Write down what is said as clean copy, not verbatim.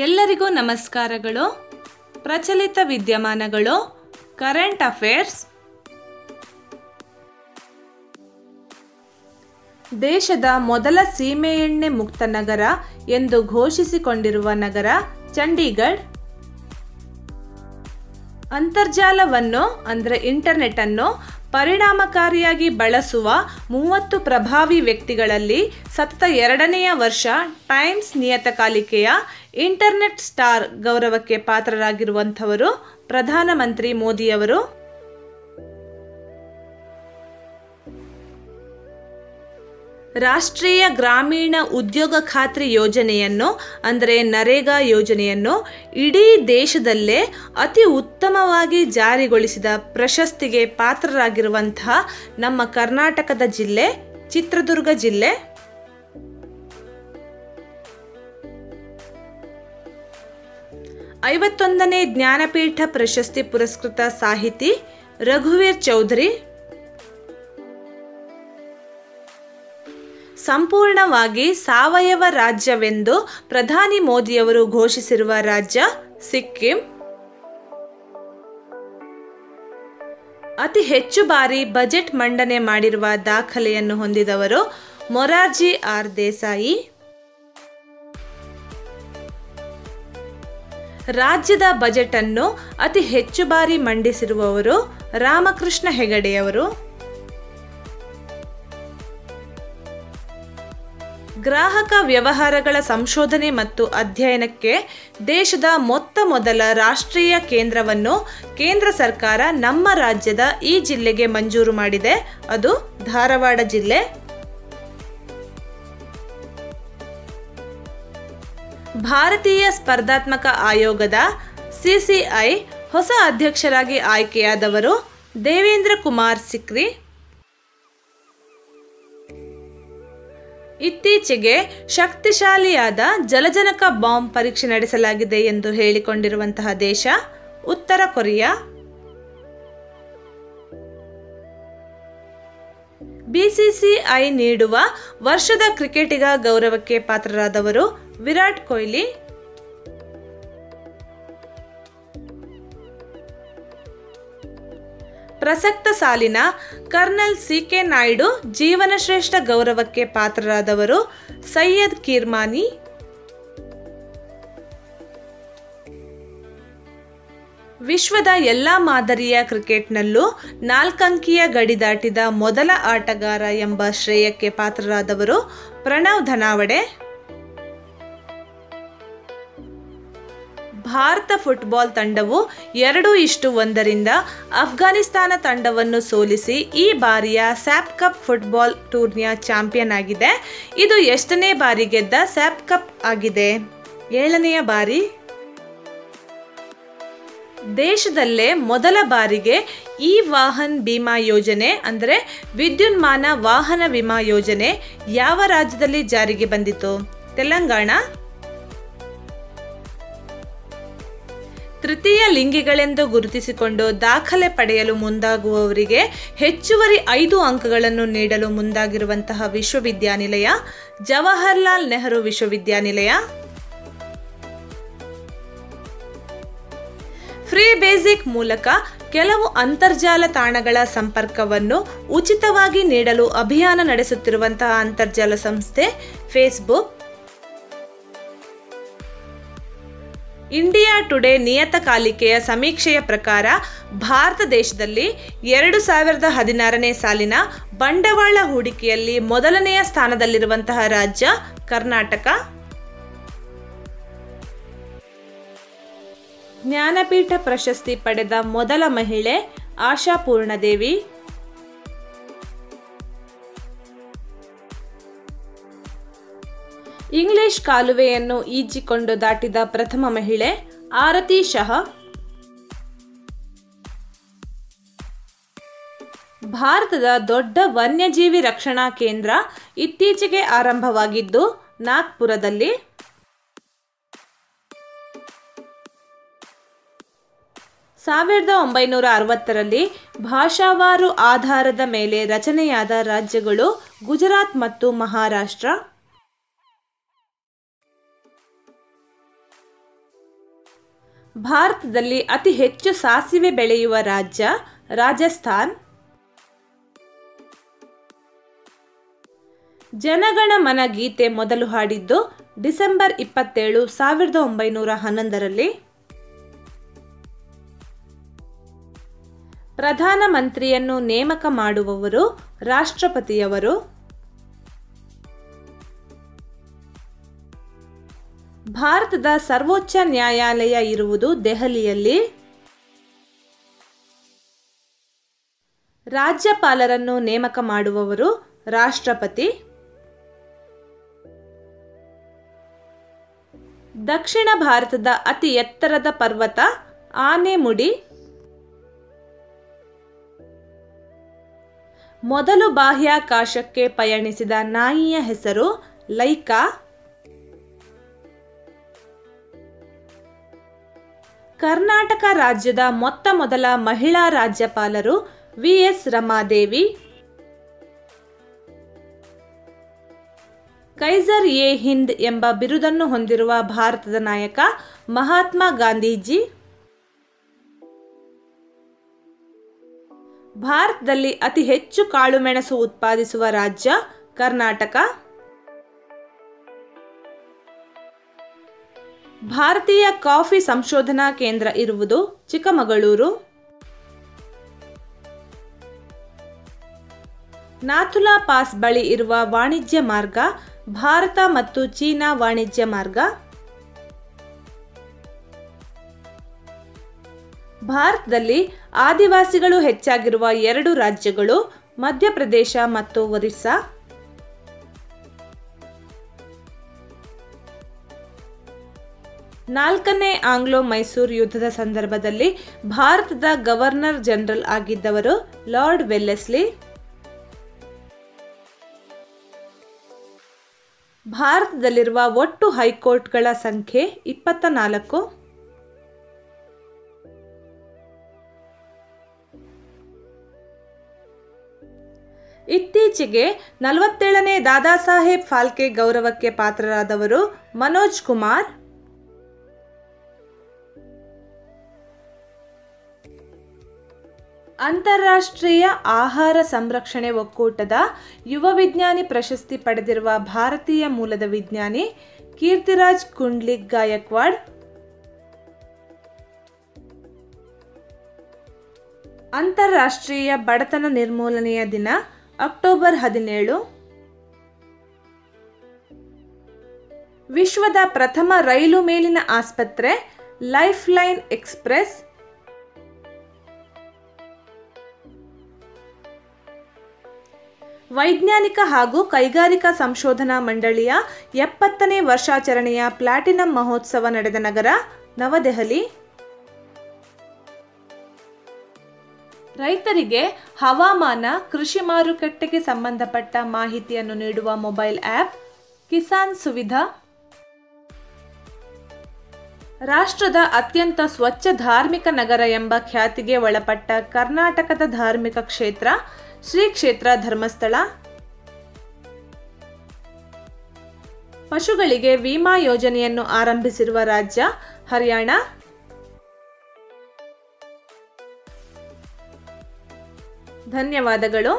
ಎಲ್ಲರಿಗೂ ನಮಸ್ಕಾರಗಳು. ಪ್ರಚಲಿತ ವಿದ್ಯಮಾನಗಳು, ಕರೆಂಟ್ ಅಫೇರ್ಸ್. ದೇಶದ ಮೊದಲ ಸೀಮೆಎಣ್ಣೆ ಮುಕ್ತ ನಗರ ಎಂದು ಘೋಷಿಸಿಕೊಂಡಿರುವ ನಗರ ಚಂಡೀಗಢ. ಅಂತರ್ಜಾಲವನ್ನು ಅಂದರೆ ಇಂಟರ್ನೆಟ್ ಅನ್ನು ಪರಿಣಾಮಕಾರಿಯಾಗಿ ಬಳಸುವ 30 ಪ್ರಭಾವಿ ವ್ಯಕ್ತಿಗಳಲ್ಲಿ ಸತತ 2ನೇ ವರ್ಷ ಟೈಮ್ಸ್ ನಿಯತಕಾಲಿಕೆಯ ಇಂಟರ್ನೆಟ್ ಸ್ಟಾರ್ ಗೌರವಕ್ಕೆ ಪಾತ್ರರಾಗಿರುವಂಥವರು ಪ್ರಧಾನಮಂತ್ರಿ ಮೋದಿಯವರು. ರಾಷ್ಟ್ರೀಯ ಗ್ರಾಮೀಣ ಉದ್ಯೋಗ ಖಾತ್ರಿ ಯೋಜನೆಯನ್ನು ಅಂದರೆ ನರೇಗಾ ಯೋಜನೆಯನ್ನು ಇಡೀ ದೇಶದಲ್ಲೇ ಅತಿ ಉತ್ತಮವಾಗಿ ಜಾರಿಗೊಳಿಸಿದ ಪ್ರಶಸ್ತಿಗೆ ಪಾತ್ರರಾಗಿರುವಂತಹ ನಮ್ಮ ಕರ್ನಾಟಕದ ಜಿಲ್ಲೆ ಚಿತ್ರದುರ್ಗ ಜಿಲ್ಲೆ. ಐವತ್ತೊಂದನೇ ಜ್ಞಾನಪೀಠ ಪ್ರಶಸ್ತಿ ಪುರಸ್ಕೃತ ಸಾಹಿತಿ ರಘುವೀರ್ ಚೌಧರಿ. ಸಂಪೂರ್ಣವಾಗಿ ಸಾವಯವ ರಾಜ್ಯವೆಂದು ಪ್ರಧಾನಿ ಮೋದಿಯವರು ಘೋಷಿಸಿರುವ ರಾಜ್ಯ ಸಿಕ್ಕಿಂ. ಅತಿ ಹೆಚ್ಚು ಬಾರಿ ಬಜೆಟ್ ಮಂಡನೆ ಮಾಡಿರುವ ದಾಖಲೆಯನ್ನು ಹೊಂದಿದವರು ಮೊರಾರ್ಜಿ ಆರ್ ದೇಸಾಯಿ. ರಾಜ್ಯದ ಬಜೆಟ್ ಅನ್ನು ಅತಿ ಹೆಚ್ಚು ಬಾರಿ ಮಂಡಿಸಿರುವವರು ರಾಮಕೃಷ್ಣ ಹೆಗಡೆಯವರು. ಗ್ರಾಹಕ ವ್ಯವಹಾರಗಳ ಸಂಶೋಧನೆ ಮತ್ತು ಅಧ್ಯಯನಕ್ಕೆ ದೇಶದ ಮೊದಲ ರಾಷ್ಟ್ರೀಯ ಕೇಂದ್ರವನ್ನು ಕೇಂದ್ರ ಸರ್ಕಾರ ನಮ್ಮ ರಾಜ್ಯದ ಈ ಜಿಲ್ಲೆಗೆ ಮಂಜೂರು ಮಾಡಿದೆ. ಅದು ಧಾರವಾಡ ಜಿಲ್ಲೆ. ಭಾರತೀಯ ಸ್ಪರ್ಧಾತ್ಮಕ ಆಯೋಗದ ಸಿಸಿಐ ಹೊಸ ಅಧ್ಯಕ್ಷರಾಗಿ ಆಯ್ಕೆಯಾದವರು ದೇವೇಂದ್ರ ಕುಮಾರ್ ಸಿಕ್ರಿ. ಇತ್ತೀಚೆಗೆ ಶಕ್ತಿಶಾಲಿಯಾದ ಜಲಜನಕ ಬಾಂಬ್ ಪರೀಕ್ಷೆ ನಡೆಸಲಾಗಿದೆ ಎಂದು ಹೇಳಿಕೊಂಡಿರುವಂತಹ ದೇಶ ಉತ್ತರ ಕೊರಿಯಾ. ಬಿಸಿಸಿಐ ನೀಡುವ ವರ್ಷದ ಕ್ರಿಕೆಟಿಗ ಗೌರವಕ್ಕೆ ಪಾತ್ರರಾದವರು ವಿರಾಟ್ ಕೊಹ್ಲಿ. ಪ್ರಸಕ್ತ ಸಾಲಿನ ಕರ್ನಲ್ ಸಿ.ಕೆ. ನಾಯ್ಡು ಜೀವನ ಶ್ರೇಷ್ಠ ಗೌರವಕ್ಕೆ ಪಾತ್ರರಾದವರು ಸೈಯದ್ ಕಿರ್ಮಾನಿ. ವಿಶ್ವದ ಎಲ್ಲ ಮಾದರಿಯ ಕ್ರಿಕೆಟ್ನಲ್ಲೂ 4 ಅಂಕಿಯ ಗಡಿ ದಾಟಿದ ಮೊದಲ ಆಟಗಾರ ಎಂಬ ಶ್ರೇಯಕ್ಕೆ ಪಾತ್ರರಾದವರು ಪ್ರಣವ್ ಧನಾವಡೆ. ಭಾರತ ಫುಟ್ಬಾಲ್ ತಂಡವು 2-1 ಅಫ್ಘಾನಿಸ್ತಾನ ತಂಡವನ್ನು ಸೋಲಿಸಿ ಈ ಬಾರಿಯ ಸ್ಯಾಪ್ ಕಪ್ ಫುಟ್ಬಾಲ್ ಟೂರ್ನಿಯ ಚಾಂಪಿಯನ್ ಆಗಿದೆ. ಇದು ಎಷ್ಟನೇ ಬಾರಿ ಗೆದ್ದ ಸ್ಯಾಪ್ ಕಪ್ ಆಗಿದೆ? 7ನೆಯ ಬಾರಿ. ದೇಶದಲ್ಲೇ ಮೊದಲ ಬಾರಿಗೆ ಈ ವಾಹನ್ ಬಿಮಾ ಯೋಜನೆ ಅಂದರೆ ವಿದ್ಯುನ್ಮಾನ ವಾಹನ ವಿಮಾ ಯೋಜನೆ ಯಾವ ರಾಜ್ಯದಲ್ಲಿ ಜಾರಿಗೆ ಬಂದಿತು? ತೆಲಂಗಾಣ. ತೃತೀಯ ಲಿಂಗಿಗಳೆಂದು ಗುರುತಿಸಿಕೊಂಡು ದಾಖಲೆ ಪಡೆಯಲು ಮುಂದಾಗುವವರಿಗೆ ಹೆಚ್ಚುವರಿ 5 ಅಂಕಗಳನ್ನು ನೀಡಲು ಮುಂದಾಗಿರುವಂತಹ ವಿಶ್ವವಿದ್ಯಾನಿಲಯ ಜವಾಹರ್ಲಾಲ್ ನೆಹರು ವಿಶ್ವವಿದ್ಯಾನಿಲಯ. ಫ್ರೀ ಬೇಸಿಕ್ ಮೂಲಕ ಕೆಲವು ಅಂತರ್ಜಾಲ ತಾಣಗಳ ಸಂಪರ್ಕವನ್ನು ಉಚಿತವಾಗಿ ನೀಡಲು ಅಭಿಯಾನ ನಡೆಸುತ್ತಿರುವಂತಹ ಅಂತರ್ಜಾಲ ಸಂಸ್ಥೆ ಫೇಸ್ಬುಕ್. ಇಂಡಿಯಾ ಟುಡೇ ನಿಯತಕಾಲಿಕೆಯ ಸಮೀಕ್ಷೆಯ ಪ್ರಕಾರ ಭಾರತ ದೇಶದಲ್ಲಿ 2016ನೇ ಸಾಲಿನ ಬಂಡವಾಳ ಹೂಡಿಕೆಯಲ್ಲಿ ಮೊದಲನೆಯ ಸ್ಥಾನದಲ್ಲಿರುವಂತಹ ರಾಜ್ಯ ಕರ್ನಾಟಕ. ಜ್ಞಾನಪೀಠ ಪ್ರಶಸ್ತಿ ಪಡೆದ ಮೊದಲ ಮಹಿಳೆ ಆಶಾ ಪೂರ್ಣದೇವಿ. ಇಂಗ್ಲಿಷ್ ಕಾಲುವೆಯನ್ನು ಈಜಿಕೊಂಡು ದಾಟಿದ ಪ್ರಥಮ ಮಹಿಳೆ ಆರತಿ ಶಹ. ಭಾರತದ ದೊಡ್ಡ ವನ್ಯಜೀವಿ ರಕ್ಷಣಾ ಕೇಂದ್ರ ಇತ್ತೀಚೆಗೆ ಆರಂಭವಾಗಿದ್ದು ನಾಗ್ಪುರದಲ್ಲಿ. ಸಾವಿರದ 1960ರಲ್ಲಿ ಭಾಷಾವಾರು ಆಧಾರದ ಮೇಲೆ ರಚನೆಯಾದ ರಾಜ್ಯಗಳು ಗುಜರಾತ್ ಮತ್ತು ಮಹಾರಾಷ್ಟ್ರ. ಭಾರತದಲ್ಲಿ ಅತಿ ಹೆಚ್ಚು ಸಾಸಿವೆ ಬೆಳೆಯುವ ರಾಜ್ಯ ರಾಜಸ್ಥಾನ್. ಜನಗಣ ಮನ ಗೀತೆ ಮೊದಲು ಹಾಡಿದ್ದು ಡಿಸೆಂಬರ್ 27, 1911ರಲ್ಲಿ. ಪ್ರಧಾನಮಂತ್ರಿಯನ್ನು ನೇಮಕ ಮಾಡುವವರು ರಾಷ್ಟ್ರಪತಿಯವರು. ಭಾರತದ ಸರ್ವೋಚ್ಚ ನ್ಯಾಯಾಲಯ ಇರುವುದು ದೆಹಲಿಯಲ್ಲಿ. ರಾಜ್ಯಪಾಲರನ್ನು ನೇಮಕ ಮಾಡುವವರು ರಾಷ್ಟ್ರಪತಿ. ದಕ್ಷಿಣ ಭಾರತದ ಅತಿ ಎತ್ತರದ ಪರ್ವತ ಆನೆಮುಡಿ. ಮೊದಲು ಬಾಹ್ಯಾಕಾಶಕ್ಕೆ ಪಯಣಿಸಿದ ನಾಯಿಯ ಹೆಸರು ಲೈಕಾ. ಕರ್ನಾಟಕ ರಾಜ್ಯದ ಮೊತ್ತ ಮೊದಲ ಮಹಿಳಾ ರಾಜ್ಯಪಾಲರು ವಿ.ಎಸ್. ರಮಾದೇವಿ. ಕೈಸರ್-ಎ-ಹಿಂದ್ ಎಂಬ ಬಿರುದನ್ನು ಹೊಂದಿರುವ ಭಾರತದ ನಾಯಕ ಮಹಾತ್ಮ ಗಾಂಧೀಜಿ. ಭಾರತದಲ್ಲಿ ಅತಿ ಹೆಚ್ಚು ಕಾಳುಮೆಣಸು ಉತ್ಪಾದಿಸುವ ರಾಜ್ಯ ಕರ್ನಾಟಕ. ಭಾರತೀಯ ಕಾಫಿ ಸಂಶೋಧನಾ ಕೇಂದ್ರ ಇರುವುದು ಚಿಕ್ಕಮಗಳೂರು. ನಾಥುಲಾ ಪಾಸ್ ಬಳಿ ಇರುವ ವಾಣಿಜ್ಯ ಮಾರ್ಗ ಭಾರತ ಮತ್ತು ಚೀನಾ ವಾಣಿಜ್ಯ ಮಾರ್ಗ. ಭಾರತದಲ್ಲಿ ಆದಿವಾಸಿಗಳು ಹೆಚ್ಚಾಗಿರುವ 2 ರಾಜ್ಯಗಳು ಮಧ್ಯಪ್ರದೇಶ ಮತ್ತು ಒರಿಸ್ಸಾ. ನಾಲ್ಕನೇ ಆಂಗ್ಲೋ ಮೈಸೂರು ಯುದ್ಧದ ಸಂದರ್ಭದಲ್ಲಿ ಭಾರತದ ಗವರ್ನರ್ ಜನರಲ್ ಆಗಿದ್ದವರು ಲಾರ್ಡ್ ವೆಲ್ಲೆಸ್ಲಿ. ಭಾರತದಲ್ಲಿರುವ ಒಟ್ಟು ಹೈಕೋರ್ಟ್ಗಳ ಸಂಖ್ಯೆ 24. ಇತ್ತೀಚೆಗೆ 47ನೇ ದಾದಾ ಸಾಹೇಬ್ ಫಾಲ್ಕೆ ಗೌರವಕ್ಕೆ ಪಾತ್ರರಾದವರು ಮನೋಜ್ ಕುಮಾರ್. ಅಂತಾರಾಷ್ಟ್ರೀಯ ಆಹಾರ ಸಂರಕ್ಷಣೆ ಒಕ್ಕೂಟದ ಯುವ ವಿಜ್ಞಾನಿ ಪ್ರಶಸ್ತಿ ಪಡೆದಿರುವ ಭಾರತೀಯ ಮೂಲದ ವಿಜ್ಞಾನಿ ಕೀರ್ತಿರಾಜ್ ಕುಂಡ್ಲಿಕ್ ಗಾಯಕ್ವಾಡ್. ಅಂತಾರಾಷ್ಟ್ರೀಯ ಬಡತನ ನಿರ್ಮೂಲನೆಯ ದಿನ ಅಕ್ಟೋಬರ್ 17. ವಿಶ್ವದ ಪ್ರಥಮ ರೈಲು ಮೇಲಿನ ಆಸ್ಪತ್ರೆ ಲೈಫ್ ಲೈನ್ ಎಕ್ಸ್‌ಪ್ರೆಸ್. ವೈಜ್ಞಾನಿಕ ಹಾಗೂ ಕೈಗಾರಿಕಾ ಸಂಶೋಧನಾ ಮಂಡಳಿಯ 70ನೇ ವರ್ಷಾಚರಣೆಯ ಪ್ಲಾಟಿನಂ ಮಹೋತ್ಸವ ನಡೆದ ನಗರ ನವದೆಹಲಿ. ರೈತರಿಗೆ ಹವಾಮಾನ, ಕೃಷಿ ಮಾರುಕಟ್ಟೆಗೆ ಸಂಬಂಧಪಟ್ಟ ಮಾಹಿತಿಯನ್ನು ನೀಡುವ ಮೊಬೈಲ್ ಆ್ಯಪ್ ಕಿಸಾನ್ ಸುವಿಧಾ. ರಾಷ್ಟ್ರದ ಅತ್ಯಂತ ಸ್ವಚ್ಛ ಧಾರ್ಮಿಕ ನಗರ ಎಂಬ ಖ್ಯಾತಿಗೆ ಒಳಪಟ್ಟ ಕರ್ನಾಟಕದ ಧಾರ್ಮಿಕ ಕ್ಷೇತ್ರ ಶ್ರೀ ಕ್ಷೇತ್ರ ಧರ್ಮಸ್ಥಳ. ಪಶುಗಳಿಗೆ ವಿಮಾ ಯೋಜನೆಯನ್ನು ಆರಂಭಿಸಿರುವ ರಾಜ್ಯ ಹರಿಯಾಣ. ಧನ್ಯವಾದಗಳು.